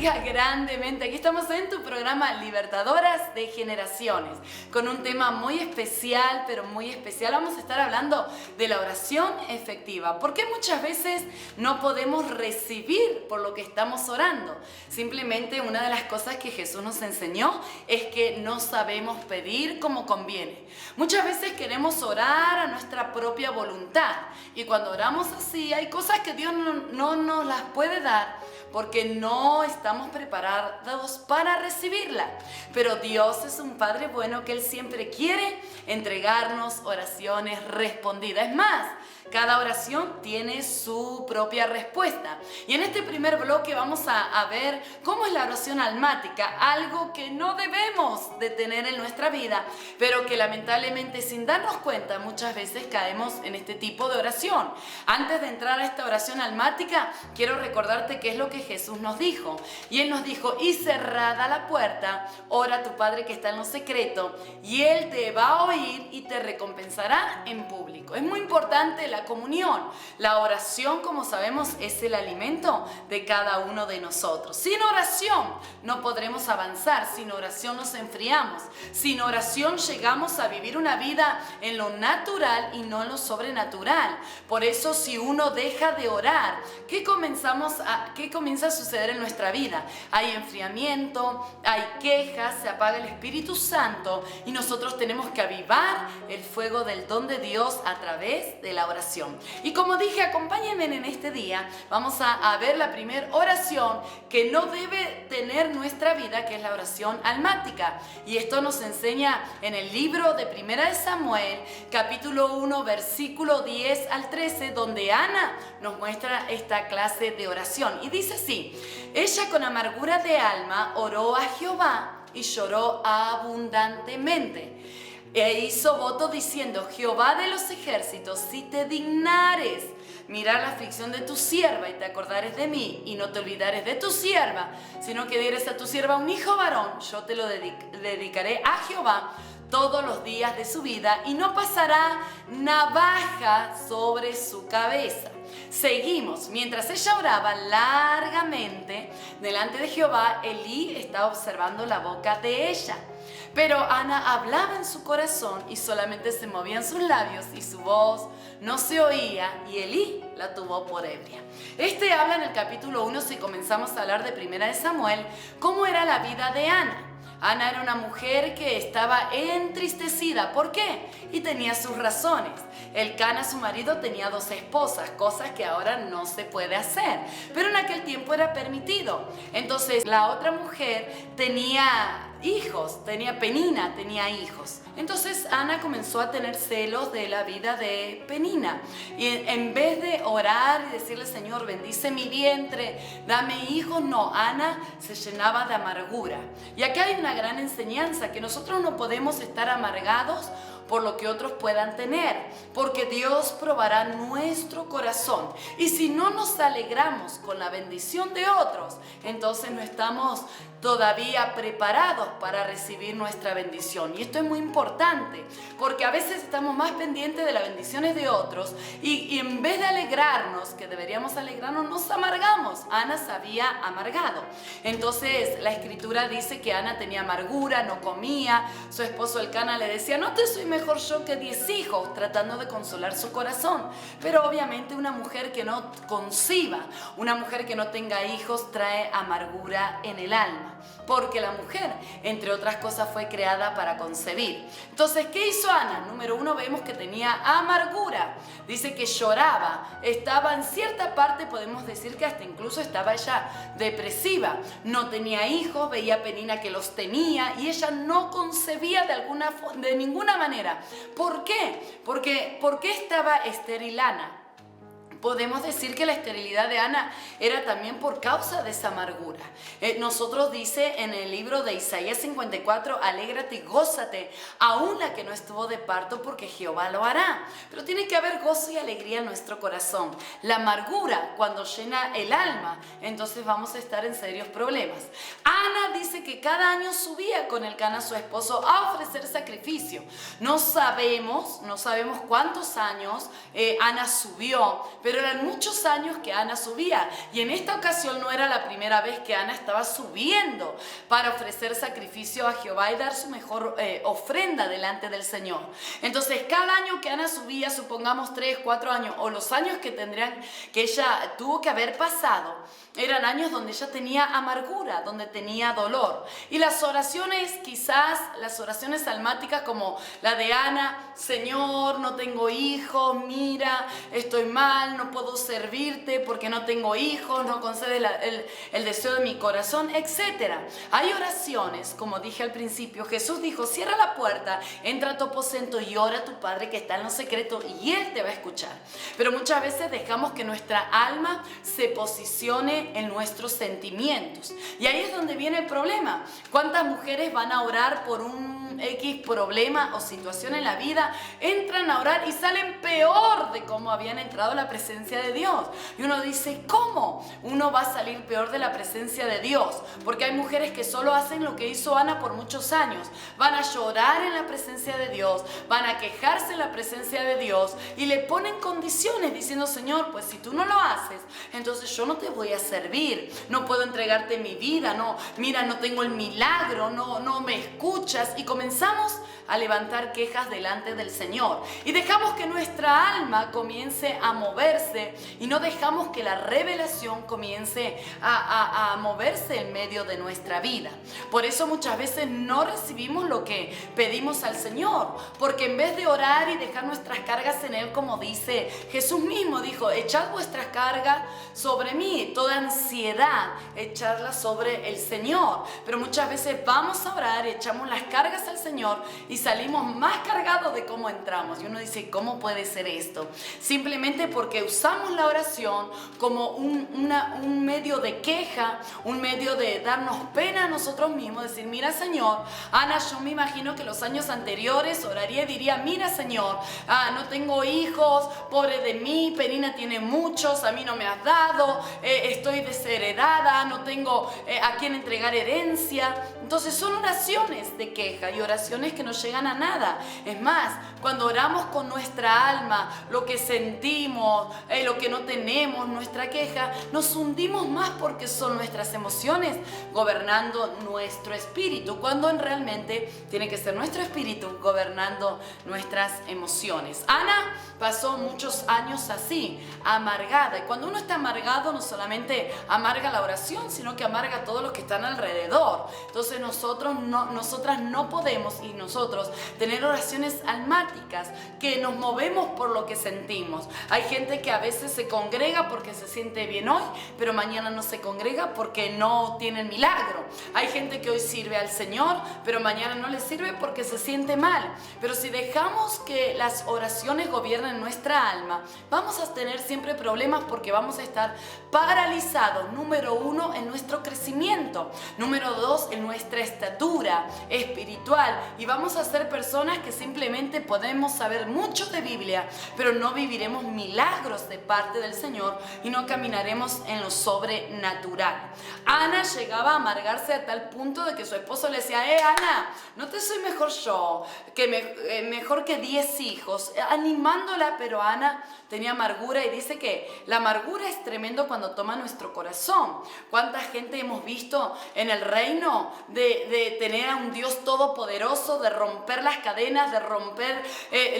bendiga grandemente. Aquí estamos en tu programa Libertadoras de Generaciones con un tema muy especial, pero muy especial. Vamos a estar hablando de la oración efectiva. ¿Por qué muchas veces no podemos recibir por lo que estamos orando? Simplemente una de las cosas que Jesús nos enseñó es que no sabemos pedir como conviene. Muchas veces queremos orar a nuestra propia voluntad y cuando oramos así hay cosas que Dios no nos las puede dar porque no estamos preparados para recibirla. Pero Dios es un Padre bueno que Él siempre quiere entregarnos oraciones respondidas. Es más, cada oración tiene su propia respuesta. Y en este primer bloque vamos a ver cómo es la oración almática, algo que no debemos de tener en nuestra vida, pero que lamentablemente sin darnos cuenta muchas veces caemos en este tipo de oración. Antes de entrar a esta oración almática, quiero recordarte qué es lo que Jesús nos dijo. Y Él nos dijo, y cerrada la puerta, ora a tu Padre que está en lo secreto, y Él te va a oír y te recompensará en público. Es muy importante la comunión. La oración, como sabemos, es el alimento de cada uno de nosotros. Sin oración no podremos avanzar, sin oración nos enfriamos, sin oración llegamos a vivir una vida en lo natural y no en lo sobrenatural. Por eso, si uno deja de orar, ¿qué comienza a suceder en nuestra vida? Hay enfriamiento, hay quejas, se apaga el Espíritu Santo y nosotros tenemos que avivar el fuego del don de Dios a través de la oración. Y como dije, acompáñenme en este día, vamos a ver la primera oración que no debe tener nuestra vida, que es la oración almática. Y esto nos enseña en el libro de Primera de Samuel, capítulo 1, versículo 10 al 13, donde Ana nos muestra esta clase de oración. Y dice así, ella con amargura de alma oró a Jehová y lloró abundantemente. E hizo voto diciendo, Jehová de los ejércitos, si te dignares mirar la aflicción de tu sierva y te acordares de mí y no te olvidares de tu sierva, sino que dieres a tu sierva un hijo varón, yo te lo dedicaré a Jehová todos los días de su vida y no pasará navaja sobre su cabeza. Seguimos. Mientras ella oraba largamente delante de Jehová, Elí estaba observando la boca de ella. Pero Ana hablaba en su corazón y solamente se movían sus labios y su voz no se oía y Elí la tuvo por ebria. Habla en el capítulo 1, si comenzamos a hablar de Primera de Samuel, cómo era la vida de Ana. Ana era una mujer que estaba entristecida. ¿Por qué? Y tenía sus razones. Elcana, su marido, tenía 2 esposas, cosas que ahora no se puede hacer. Pero en aquel tiempo era permitido. Entonces, la otra mujer tenía hijos, Penina tenía hijos. Entonces Ana comenzó a tener celos de la vida de Penina. Y en vez de orar y decirle, Señor, bendice mi vientre, dame hijos, no, Ana se llenaba de amargura. Y aquí hay una gran enseñanza, que nosotros no podemos estar amargados por lo que otros puedan tener, porque Dios probará nuestro corazón. Y si no nos alegramos con la bendición de otros, entonces no estamos todavía preparados para recibir nuestra bendición. Y esto es muy importante, porque a veces estamos más pendientes de las bendiciones de otros y en vez de alegrarnos, que deberíamos alegrarnos, nos amargamos. Ana se había amargado. Entonces la escritura dice que Ana tenía amargura, no comía. Su esposo Elcana le decía, no te soy mejor yo que 10 hijos, tratando de consolar su corazón. Pero obviamente una mujer que no conciba, una mujer que no tenga hijos, trae amargura en el alma. Porque la mujer, entre otras cosas, fue creada para concebir. Entonces, ¿qué hizo Ana? Número 1, vemos que tenía amargura. Dice que lloraba. Estaba en cierta parte, podemos decir que hasta incluso estaba ella depresiva. No tenía hijos, veía a Penina que los tenía y ella no concebía de ninguna manera. ¿Por qué? ¿Por qué estaba estéril Ana? Podemos decir que la esterilidad de Ana era también por causa de esa amargura. Nosotros dice en el libro de Isaías 54, alégrate y gózate, aún la que no estuvo de parto, porque Jehová lo hará. Pero tiene que haber gozo y alegría en nuestro corazón. La amargura, cuando llena el alma, entonces vamos a estar en serios problemas. Ana dice que cada año subía con Elcana, su esposo, a ofrecer sacrificio. No sabemos cuántos años Ana subió, pero pero eran muchos años que Ana subía, y en esta ocasión no era la primera vez que Ana estaba subiendo para ofrecer sacrificio a Jehová y dar su mejor ofrenda delante del Señor. Entonces cada año que Ana subía, supongamos 3, 4 años, o los años que ella tuvo que haber pasado, eran años donde ella tenía amargura, donde tenía dolor. Y las oraciones, quizás las oraciones almáticas como la de Ana: Señor, no tengo hijos, mira, estoy mal, no puedo servirte porque no tengo hijos, no concedes el deseo de mi corazón, etc. Hay oraciones, como dije al principio, Jesús dijo: cierra la puerta, entra a tu aposento y ora a tu Padre que está en lo secreto y Él te va a escuchar. Pero muchas veces dejamos que nuestra alma se posicione en nuestros sentimientos. Y ahí es donde viene el problema. ¿Cuántas mujeres van a orar por un X problema o situación en la vida? Entran a orar y salen peor de cómo habían entrado a la presencia de Dios. Y uno dice: ¿cómo uno va a salir peor de la presencia de Dios? Porque hay mujeres que solo hacen lo que hizo Ana por muchos años. Van a llorar en la presencia de Dios, van a quejarse en la presencia de Dios y le ponen condiciones diciendo: Señor, pues si tú no lo haces, entonces yo no te voy a servir, no puedo entregarte mi vida, no, mira, no tengo el milagro, no me escuchas. Y comenzamos a levantar quejas delante del Señor y dejamos que nuestra alma comience a moverse y no dejamos que la revelación comience a moverse en medio de nuestra vida. Por eso muchas veces no recibimos lo que pedimos al Señor, porque en vez de orar y dejar nuestras cargas en Él, como dice Jesús mismo, dijo: echad vuestras cargas sobre mí, toda ansiedad echadla sobre el Señor. Pero muchas veces vamos a orar, echamos las cargas al Señor y salimos más cargados de cómo entramos. Y uno dice: ¿cómo puede ser esto? Simplemente porque usamos la oración como un medio de queja, un medio de darnos pena a nosotros mismos, decir: mira, Señor, Ana, yo me imagino que los años anteriores oraría y diría: mira, Señor, no tengo hijos, pobre de mí, Penina tiene muchos, a mí no me has dado, estoy desheredada, no tengo a quién entregar herencia. Entonces son oraciones de queja y oraciones que no llegan a nada. Es más, cuando oramos con nuestra alma, lo que sentimos, lo que no tenemos, nuestra queja, nos hundimos más porque son nuestras emociones gobernando nuestro espíritu, cuando realmente tiene que ser nuestro espíritu gobernando nuestras emociones. Ana pasó muchos años así, amargada. Y cuando uno está amargado, no solamente amarga la oración, sino que amarga a todos los que están alrededor. Entonces nosotras no podemos, y nosotros, tener oraciones almáticas, que nos movemos por lo que sentimos. Hay gente que a veces se congrega porque se siente bien hoy, pero mañana no se congrega porque no tiene el milagro. Hay gente que hoy sirve al Señor, pero mañana no le sirve porque se siente mal. Pero si dejamos que las oraciones gobiernen nuestra alma, vamos a tener siempre problemas, porque vamos a estar paralizados, número 1, en nuestro crecimiento, número 2, en nuestra estatura espiritual, y vamos a ser personas que simplemente podemos saber mucho de Biblia, pero no viviremos milagros de parte del Señor y no caminaremos en lo sobrenatural. Ana llegaba a amargarse a tal punto de que su esposo le decía: Ana, ¿no te soy mejor yo, mejor que 10 hijos? Animándola, pero Ana tenía amargura, y dice que la amargura es tremendo cuando toma nuestro corazón. ¿Cuánta gente hemos visto en el reino de tener a un Dios todopoderoso, de romper las cadenas, de romper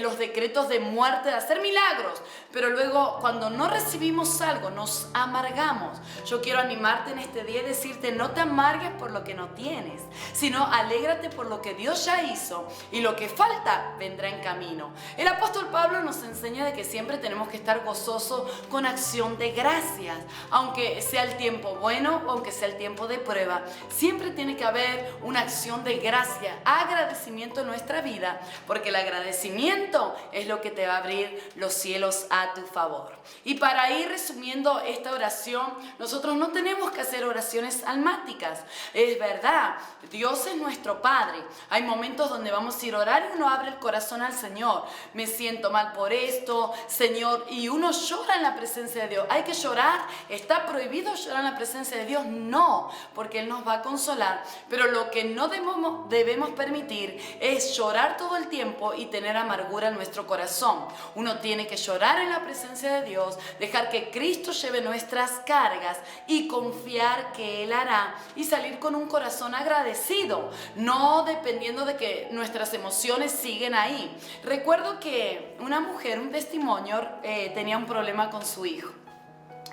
los decretos de muerte, de hacer milagros? Pero luego, cuando no recibimos algo, nos amargamos. Yo quiero animarte en este día y decirte: no te amargues por lo que no tienes, sino alégrate por lo que Dios ya hizo, y lo que falta vendrá en camino. El apóstol Pablo nos enseña de que siempre tenemos que estar gozosos con acción de gracias, aunque sea el tiempo bueno o aunque sea el tiempo de prueba. Siempre tiene que haber una acción de gracia, agradecimiento en nuestra vida, porque el agradecimiento es lo que te va a abrir los cielos a tu favor. Y para ir resumiendo esta oración, nosotros no tenemos que hacer oraciones almáticas. Es verdad, Dios es nuestro Padre. Hay momentos donde vamos a ir a orar y uno abre el corazón al Señor. Me siento mal por esto, Señor, y uno llora en la presencia de Dios. ¿Hay que llorar? ¿Está prohibido llorar en la presencia de Dios? No, porque Él nos va a consolar. pero lo que no debemos permitir es llorar todo el tiempo y tener amargura en nuestro corazón. Uno tiene que llorar en la presencia de Dios, dejar que Cristo lleve nuestras cargas y confiar que Él hará y salir con un corazón agradecido, no dependiendo de que nuestras emociones siguen ahí. Recuerdo que una mujer, un testimonio, tenía un problema con su hijo.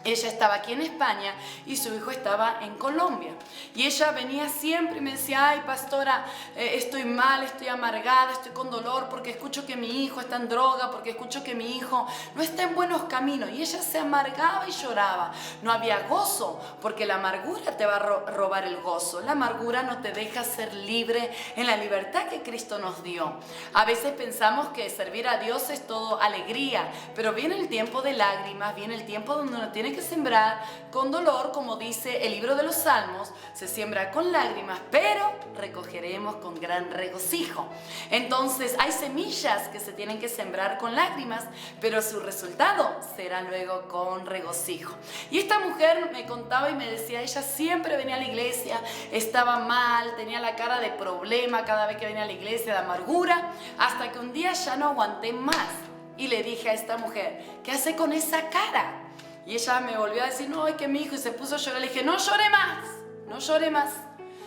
Ella estaba aquí en España y su hijo estaba en Colombia. Y ella venía siempre y me decía, ay pastora, estoy mal, estoy amargada, estoy con dolor porque escucho que mi hijo está en droga, porque escucho que mi hijo no está en buenos caminos. Y ella se amargaba y lloraba. No había gozo, porque la amargura te va a robar el gozo. La amargura no te deja ser libre en la libertad que Cristo nos dio. A veces pensamos que servir a Dios es todo alegría, pero viene el tiempo de lágrimas, viene el tiempo donde uno tiene que sembrar con dolor, como dice el libro de los Salmos, se siembra con lágrimas, pero recogeremos con gran regocijo. Entonces hay semillas que se tienen que sembrar con lágrimas, pero su resultado será luego con regocijo. Y esta mujer me contaba y me decía, ella siempre venía a la iglesia, estaba mal, tenía la cara de problema cada vez que venía a la iglesia, de amargura, hasta que un día ya no aguanté más y le dije a esta mujer, ¿qué hace con esa cara? Y ella me volvió a decir, no, es que mi hijo, y se puso a llorar. Le dije, no llore más, no llore más.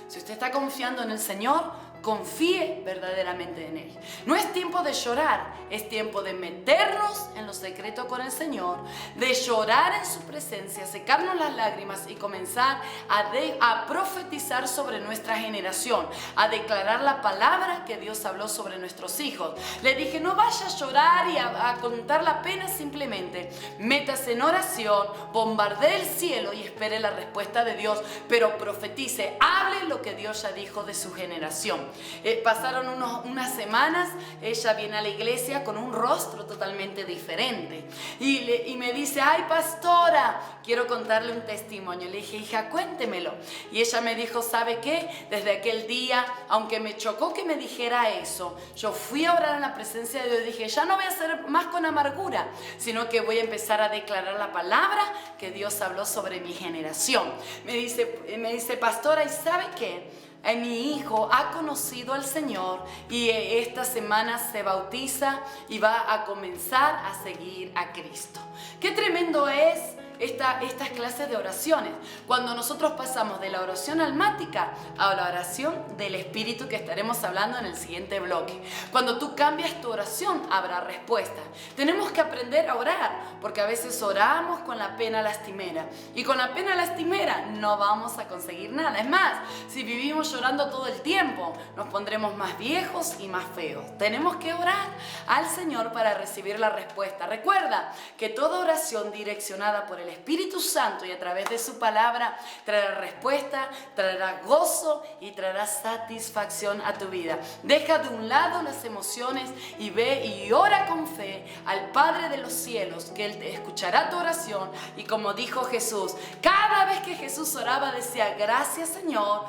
Si usted está confiando en el Señor, confíe verdaderamente en Él. No es tiempo de llorar, es tiempo de meternos en lo secreto con el Señor, de llorar en su presencia, secarnos las lágrimas y comenzar a profetizar sobre nuestra generación, a declarar la palabra que Dios habló sobre nuestros hijos. Le dije, no vaya a llorar y a contar la pena, simplemente métase en oración, bombardee el cielo y espere la respuesta de Dios, pero profetice, hable lo que Dios ya dijo de su generación. Pasaron unas semanas, ella viene a la iglesia con un rostro totalmente diferente y me dice, ay pastora, quiero contarle un testimonio. Le dije, hija, cuéntemelo. Y ella me dijo, ¿sabe qué? Desde aquel día, aunque me chocó que me dijera eso, yo fui a orar en la presencia de Dios y dije, ya no voy a hacer más con amargura, sino que voy a empezar a declarar la palabra que Dios habló sobre mi generación. Me dice, pastora, ¿y sabe qué? Mi hijo ha conocido al Señor y esta semana se bautiza y va a comenzar a seguir a Cristo. ¡Qué tremendo es estas clases de oraciones! Cuando nosotros pasamos de la oración almática a la oración del Espíritu, que estaremos hablando en el siguiente bloque. Cuando tú cambias tu oración, habrá respuesta. Tenemos que aprender a orar, porque a veces oramos con la pena lastimera, y con la pena lastimera no vamos a conseguir nada. Es más, si vivimos llorando todo el tiempo, nos pondremos más viejos y más feos. Tenemos que orar al Señor para recibir la respuesta. Recuerda que toda oración direccionada por el Espíritu Santo y a través de su palabra traerá respuesta, traerá gozo y traerá satisfacción a tu vida. Deja de un lado las emociones y ve y ora con fe al Padre de los cielos, que Él te escuchará tu oración. Y como dijo Jesús, cada vez que Jesús oraba decía, gracias Señor,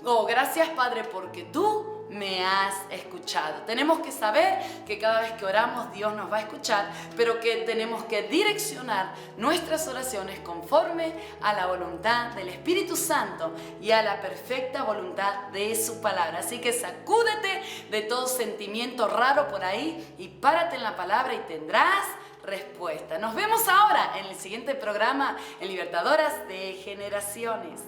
o gracias Padre, porque tú me has escuchado. Tenemos que saber que cada vez que oramos Dios nos va a escuchar, pero que tenemos que direccionar nuestras oraciones conforme a la voluntad del Espíritu Santo y a la perfecta voluntad de su palabra. Así que sacúdete de todo sentimiento raro por ahí y párate en la palabra y tendrás respuesta. Nos vemos ahora en el siguiente programa en Libertadoras de Generaciones.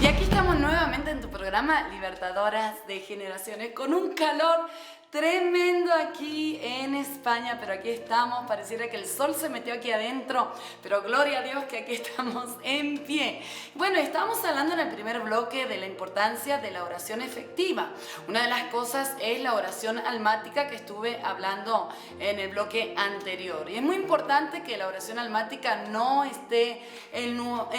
Y aquí estamos nuevamente en tu programa Libertadoras de Generaciones, con un calor tremendo aquí en España, pero aquí estamos, pareciera que el sol se metió aquí adentro, pero gloria a Dios que aquí estamos en pie. Bueno, estábamos hablando en el primer bloque de la importancia de la oración efectiva. Una de las cosas es la oración almática, que estuve hablando en el bloque anterior. Y es muy importante que la oración almática no esté en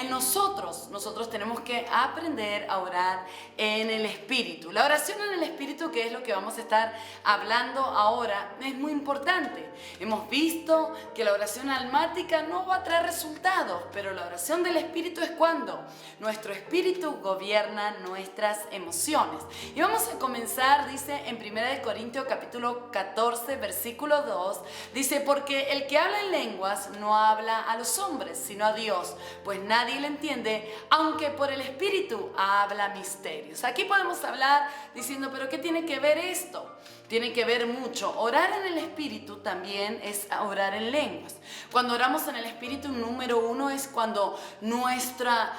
nosotros. Nosotros tenemos que aprender a orar en el Espíritu. La oración en el Espíritu, que es lo que vamos a estar hablando ahora es muy importante. Hemos visto que la oración almática no va a traer resultados, pero la oración del Espíritu es cuando nuestro espíritu gobierna nuestras emociones. Y vamos a comenzar, dice en 1 Corintios capítulo 14, versículo 2, dice, porque el que habla en lenguas no habla a los hombres, sino a Dios, pues nadie le entiende, aunque por el Espíritu habla misterios. Aquí podemos hablar diciendo, pero ¿qué tiene que ver esto? Tiene que ver mucho. Orar en el Espíritu también es orar en lenguas. Cuando oramos en el Espíritu, número uno es cuando nuestra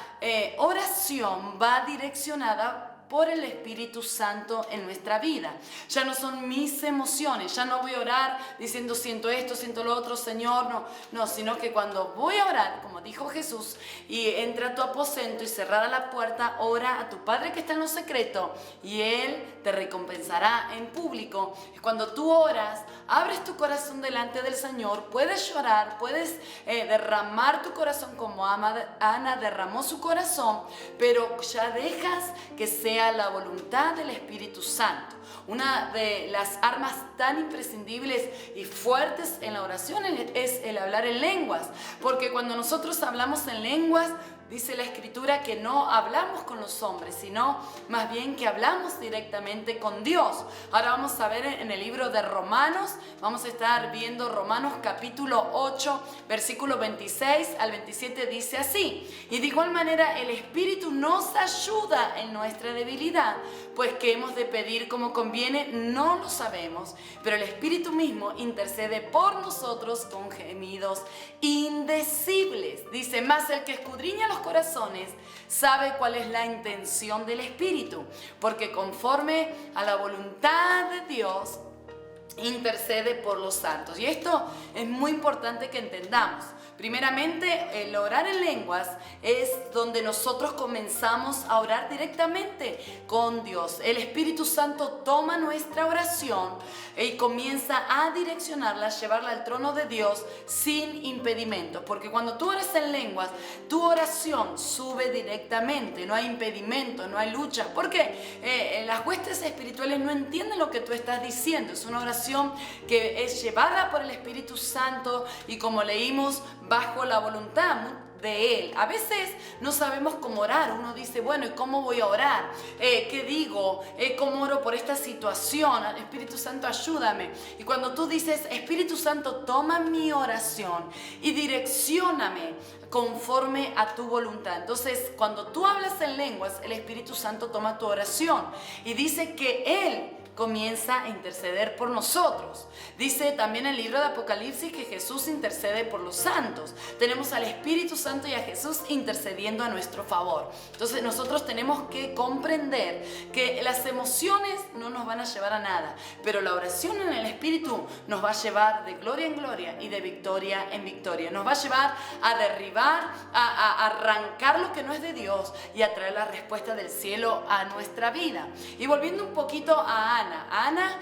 oración va direccionada por el Espíritu Santo en nuestra vida. Ya no son mis emociones, ya no voy a orar diciendo siento esto, siento lo otro, Señor, no, sino que cuando voy a orar, como dijo Jesús, y entra a tu aposento y cerrada la puerta, ora a tu Padre que está en lo secreto y Él te recompensará en público. Cuando tú oras, abres tu corazón delante del Señor, puedes llorar, puedes derramar tu corazón como Ana derramó su corazón, pero ya dejas que sea la voluntad del Espíritu Santo. Una de las armas tan imprescindibles y fuertes en la oración es el hablar en lenguas, porque cuando nosotros hablamos en lenguas, dice la Escritura que no hablamos con los hombres, sino más bien que hablamos directamente con Dios. Ahora vamos a ver en el libro de Romanos, vamos a estar viendo Romanos capítulo 8, versículo 26 al 27, dice así: y de igual manera el Espíritu nos ayuda en nuestra debilidad, pues que hemos de pedir como conviene no lo sabemos, pero el Espíritu mismo intercede por nosotros con gemidos indecibles. Dice, más el que escudriña los corazones sabe cuál es la intención del Espíritu, porque conforme a la voluntad de Dios intercede por los santos. Y esto es muy importante que entendamos. Primeramente, el orar en lenguas es donde nosotros comenzamos a orar directamente con Dios. El Espíritu Santo toma nuestra oración y comienza a direccionarla, a llevarla al trono de Dios sin impedimento. Porque cuando tú oras en lenguas, tu oración sube directamente, no hay impedimento, no hay lucha. Porque las huestes espirituales no entienden lo que tú estás diciendo. Es una oración que es llevada por el Espíritu Santo y, como leímos, bajo la voluntad de Él. A veces no sabemos cómo orar. Uno dice, bueno, ¿y cómo voy a orar? ¿Qué digo? ¿Cómo oro por esta situación? Espíritu Santo, ayúdame. Y cuando tú dices, Espíritu Santo, toma mi oración y direccióname conforme a tu voluntad. Entonces, cuando tú hablas en lenguas, el Espíritu Santo toma tu oración y dice que Él comienza a interceder por nosotros. Dice también el libro de Apocalipsis que Jesús intercede por los santos. Tenemos al Espíritu Santo y a Jesús intercediendo a nuestro favor. Entonces nosotros tenemos que comprender que las emociones no nos van a llevar a nada, pero la oración en el Espíritu nos va a llevar de gloria en gloria y de victoria en victoria. Nos va a llevar a derribar, a arrancar lo que no es de Dios y a traer la respuesta del cielo a nuestra vida. Y volviendo un poquito a Ana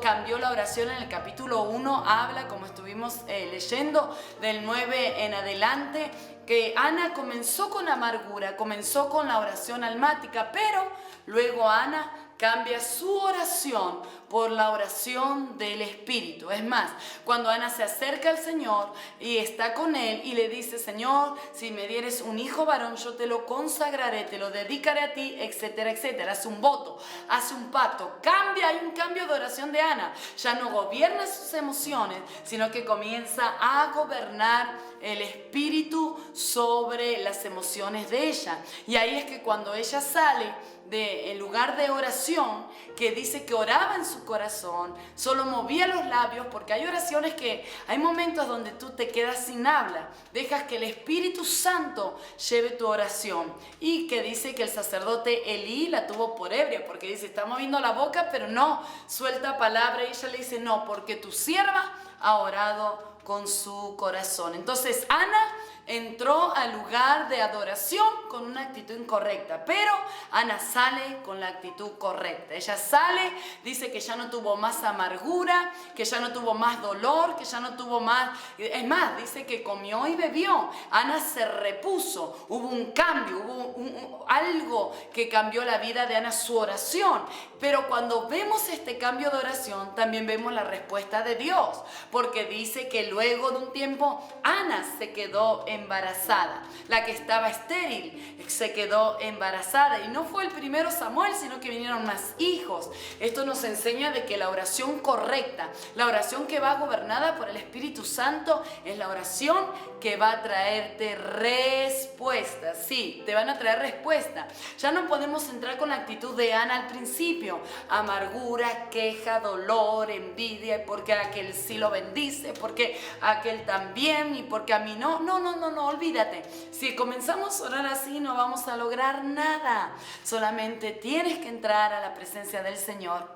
cambió la oración en el capítulo 1, habla, como estuvimos leyendo, del 9 en adelante, que Ana comenzó con amargura, comenzó con la oración almática, pero luego Ana cambia su oración por la oración del Espíritu. Es más, cuando Ana se acerca al Señor y está con Él y le dice, Señor, si me dieres un hijo varón, yo te lo consagraré, te lo dedicaré a ti, etcétera, etcétera. Hace un voto, hace un pacto, hay un cambio de oración de Ana. Ya no gobierna sus emociones, sino que comienza a gobernar el Espíritu sobre las emociones de ella. Y ahí es que cuando ella sale del lugar de oración, que dice que oraba en su corazón, solo movía los labios, porque hay oraciones que hay momentos donde tú te quedas sin habla, dejas que el Espíritu Santo lleve tu oración. Y que dice que el sacerdote Elí la tuvo por ebria, porque dice, está moviendo la boca pero no suelta palabra, y ella le dice, no, porque tu sierva ha orado con su corazón. Entonces Ana entró al lugar de adoración con una actitud incorrecta, pero Ana sale con la actitud correcta. Ella sale, dice que ya no tuvo más amargura, que ya no tuvo más dolor, que ya no tuvo más... Es más, dice que comió y bebió. Ana se repuso, hubo un cambio, hubo algo que cambió la vida de Ana, su oración. Pero cuando vemos este cambio de oración, también vemos la respuesta de Dios, porque dice que luego de un tiempo Ana se quedó embarazada. La que estaba estéril se quedó embarazada, y no fue el primero Samuel, sino que vinieron más hijos. Esto nos enseña de que la oración correcta, la oración que va gobernada por el Espíritu Santo, es la oración que va a traerte respuesta. Sí, te van a traer respuesta. Ya no podemos entrar con la actitud de Ana al principio: amargura, queja, dolor, envidia, y porque aquel sí lo bendice, porque aquel también, y porque a mí no. No, olvídate. Si comenzamos a orar así, no vamos a lograr nada. Solamente tienes que entrar a la presencia del Señor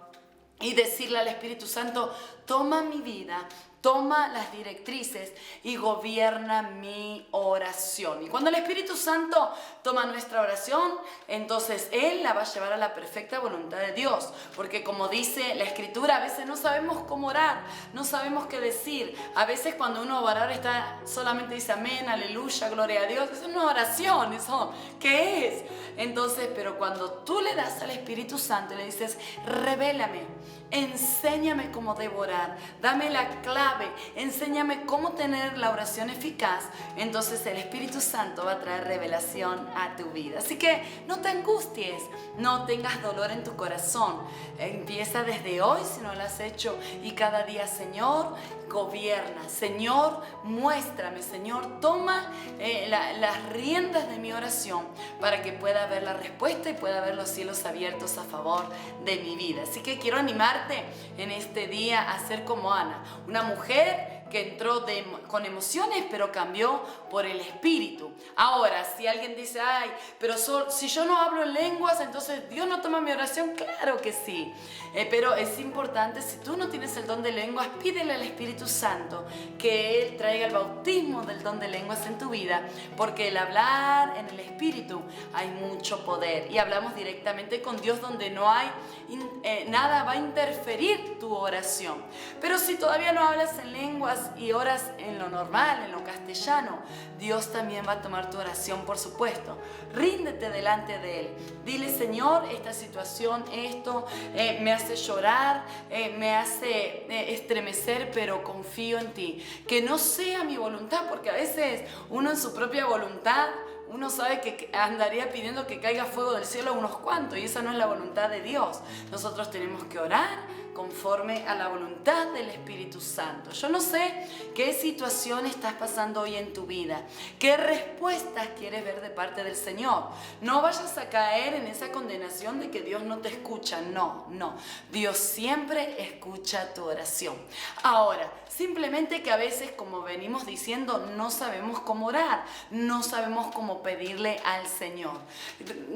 y decirle al Espíritu Santo: toma mi vida, toma las directrices y gobierna mi oración. Y cuando el Espíritu Santo toma nuestra oración, entonces Él la va a llevar a la perfecta voluntad de Dios. Porque como dice la Escritura, a veces no sabemos cómo orar, no sabemos qué decir. A veces cuando uno va a orar solamente dice amén, aleluya, gloria a Dios. Eso no es oración, ¿eso qué es? Entonces, pero cuando tú le das al Espíritu Santo y le dices: revélame, enséñame cómo debo orar, dame la clave, enséñame cómo tener la oración eficaz, entonces el Espíritu Santo va a traer revelación a tu vida. Así que no te angusties, no tengas dolor en tu corazón. Empieza desde hoy, si no lo has hecho, y cada día: Señor, gobierna, Señor, muéstrame, Señor, toma las riendas de mi oración, para que pueda ver la respuesta y pueda ver los cielos abiertos a favor de mi vida. Así que quiero animarte en este día a ser como Ana, una mujer que entró con emociones, pero cambió por el Espíritu. Ahora, si alguien dice: ay, pero si yo no hablo en lenguas, entonces Dios no toma mi oración. Claro que sí, pero es importante, si tú no tienes el don de lenguas, pídele al Espíritu Santo que Él traiga el bautismo del don de lenguas en tu vida, porque el hablar en el Espíritu hay mucho poder, y hablamos directamente con Dios, donde no hay nada va a interferir tu oración. Pero si todavía no hablas en lenguas y oras en lo normal, en lo castellano, Dios también va a tomar tu oración, por supuesto. Ríndete delante de Él. Dile: Señor, esta situación, esto me hace llorar, me hace estremecer, pero confío en ti. Que no sea mi voluntad, porque a veces uno en su propia voluntad, uno sabe que andaría pidiendo que caiga fuego del cielo a unos cuantos, y esa no es la voluntad de Dios. Nosotros tenemos que orar conforme a la voluntad del Espíritu Santo. Yo no sé qué situación estás pasando hoy en tu vida, qué respuestas quieres ver de parte del Señor. No vayas a caer en esa condenación de que Dios no te escucha. No. Dios siempre escucha tu oración. Ahora, simplemente que a veces, como venimos diciendo, no sabemos cómo orar, no sabemos cómo pedirle al Señor.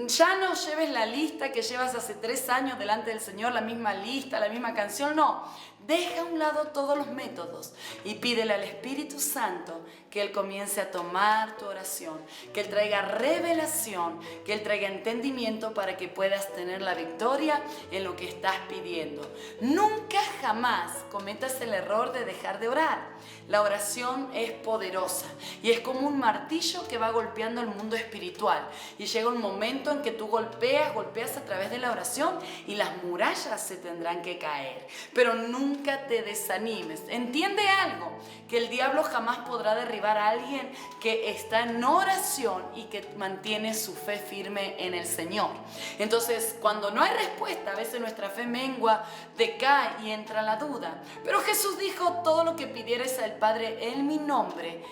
Ya no lleves la lista que llevas hace 3 años delante del Señor, la misma lista, la misma canción, no. Deja a un lado todos los métodos y pídele al Espíritu Santo que Él comience a tomar tu oración, que Él traiga revelación, que Él traiga entendimiento para que puedas tener la victoria en lo que estás pidiendo. Nunca jamás cometas el error de dejar de orar. La oración es poderosa y es como un martillo que va golpeando el mundo espiritual, y llega un momento en que tú golpeas a través de la oración y las murallas se tendrán que caer. Pero nunca te desanimes. Entiende algo, que el diablo jamás podrá derribar a alguien que está en oración y que mantiene su fe firme en el Señor. Entonces, cuando no hay respuesta, a veces nuestra fe mengua, decae y entra la duda. Pero Jesús dijo: todo lo que pidieres al Padre en mi nombre,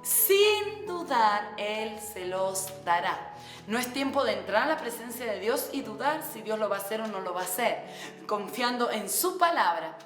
sin dudar, Él se los dará. No es tiempo de entrar a la presencia de Dios y dudar si Dios lo va a hacer o no lo va a hacer. Confiando en su palabra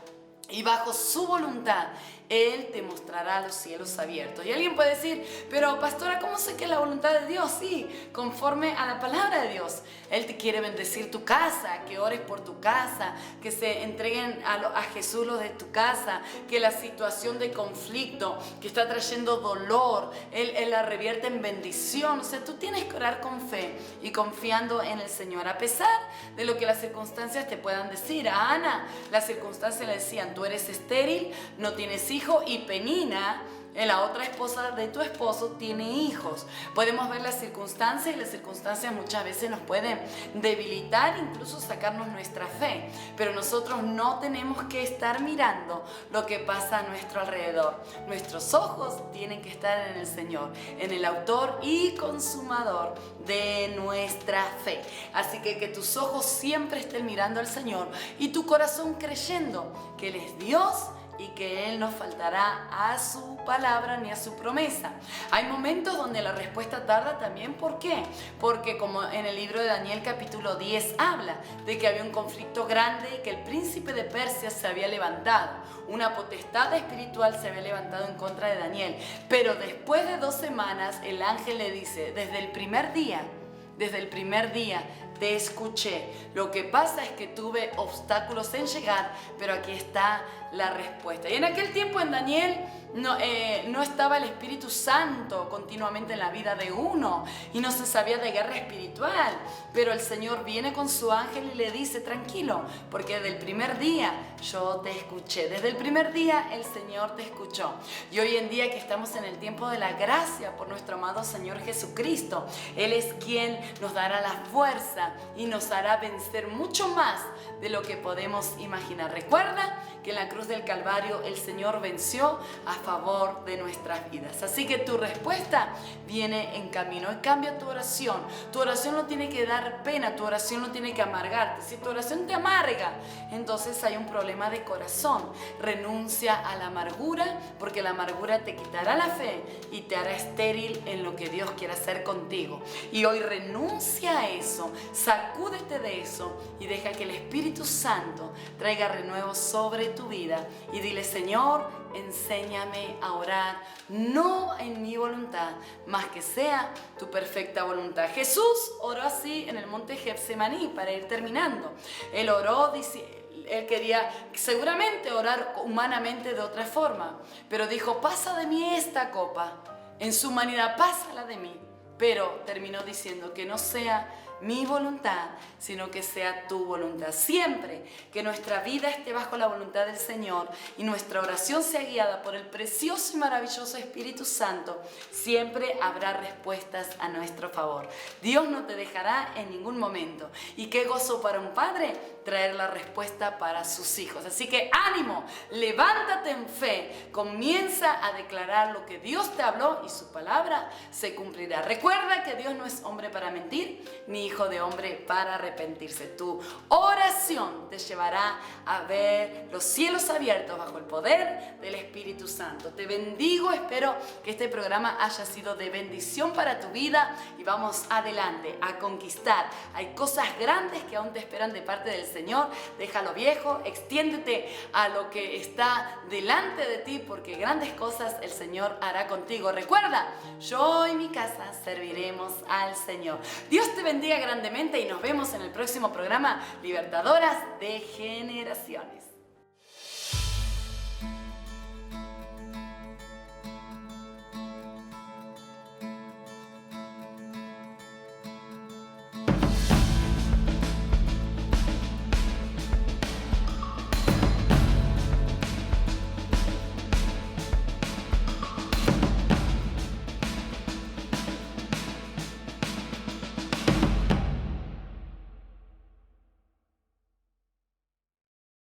y bajo su voluntad, Él te mostrará los cielos abiertos. Y alguien puede decir, pero pastora, ¿cómo sé que es la voluntad de Dios? Sí, conforme a la palabra de Dios. Él te quiere bendecir tu casa, que ores por tu casa, que se entreguen a Jesús los de tu casa, que la situación de conflicto que está trayendo dolor, Él la revierte en bendición. O sea, tú tienes que orar con fe y confiando en el Señor, a pesar de lo que las circunstancias te puedan decir. A Ana, las circunstancias le decían, tú eres estéril, no tienes hijo, y Penina, la otra esposa de tu esposo, tiene hijos. Podemos ver las circunstancias, y las circunstancias muchas veces nos pueden debilitar, incluso sacarnos nuestra fe. Pero nosotros no tenemos que estar mirando lo que pasa a nuestro alrededor. Nuestros ojos tienen que estar en el Señor, en el autor y consumador de nuestra fe. Así que tus ojos siempre estén mirando al Señor y tu corazón creyendo que Él es Dios y que Él no faltará a su palabra ni a su promesa. Hay momentos donde la respuesta tarda también. ¿Por qué? Porque como en el libro de Daniel capítulo 10 habla de que había un conflicto grande y que el príncipe de Persia se había levantado. Una potestad espiritual se había levantado en contra de Daniel. Pero después de 2 semanas el ángel le dice, desde el primer día te escuché. Lo que pasa es que tuve obstáculos en llegar, pero aquí está la respuesta. Y en aquel tiempo en Daniel no estaba el Espíritu Santo continuamente en la vida de uno y no se sabía de guerra espiritual, pero el Señor viene con su ángel y le dice, tranquilo, porque desde el primer día yo te escuché, desde el primer día el Señor te escuchó. Y hoy en día que estamos en el tiempo de la gracia por nuestro amado Señor Jesucristo, Él es quien nos dará la fuerza y nos hará vencer mucho más de lo que podemos imaginar. Recuerda que en la cruz del Calvario el Señor venció a favor de nuestras vidas. Así que tu respuesta viene en camino. Y cambia tu oración. Tu oración no tiene que dar pena, tu oración no tiene que amargarte. Si tu oración te amarga, entonces hay un problema de corazón. Renuncia a la amargura, porque la amargura te quitará la fe y te hará estéril en lo que Dios quiere hacer contigo. Y hoy renuncia a eso, sacúdete de eso y deja que el Espíritu Santo traiga renuevo sobre tu vida y dile, Señor, enséñame a orar, no en mi voluntad, más que sea tu perfecta voluntad. Jesús oró así en el monte Getsemaní, para ir terminando. Él oró, él quería seguramente orar humanamente de otra forma, pero dijo, pasa de mí esta copa, en su humanidad, pásala de mí. Pero terminó diciendo que no sea mi voluntad, sino que sea tu voluntad. Siempre que nuestra vida esté bajo la voluntad del Señor y nuestra oración sea guiada por el precioso y maravilloso Espíritu Santo, siempre habrá respuestas a nuestro favor. Dios no te dejará en ningún momento. Y qué gozo para un padre traer la respuesta para sus hijos. Así que ánimo, levántate en fe, comienza a declarar lo que Dios te habló y su palabra se cumplirá. Recuerda que Dios no es hombre para mentir, ni hijo de hombre para arrepentirse. Tu oración te llevará a ver los cielos abiertos bajo el poder del Espíritu Santo. Te bendigo, espero que este programa haya sido de bendición para tu vida y vamos adelante a conquistar. Hay cosas grandes que aún te esperan de parte del Señor. Déjalo viejo, extiéndete a lo que está delante de ti, porque grandes cosas el Señor hará contigo. Recuerda, yo y mi casa serviremos al Señor. Dios te bendiga grandemente y nos vemos en el próximo programa Libertadoras de Generaciones.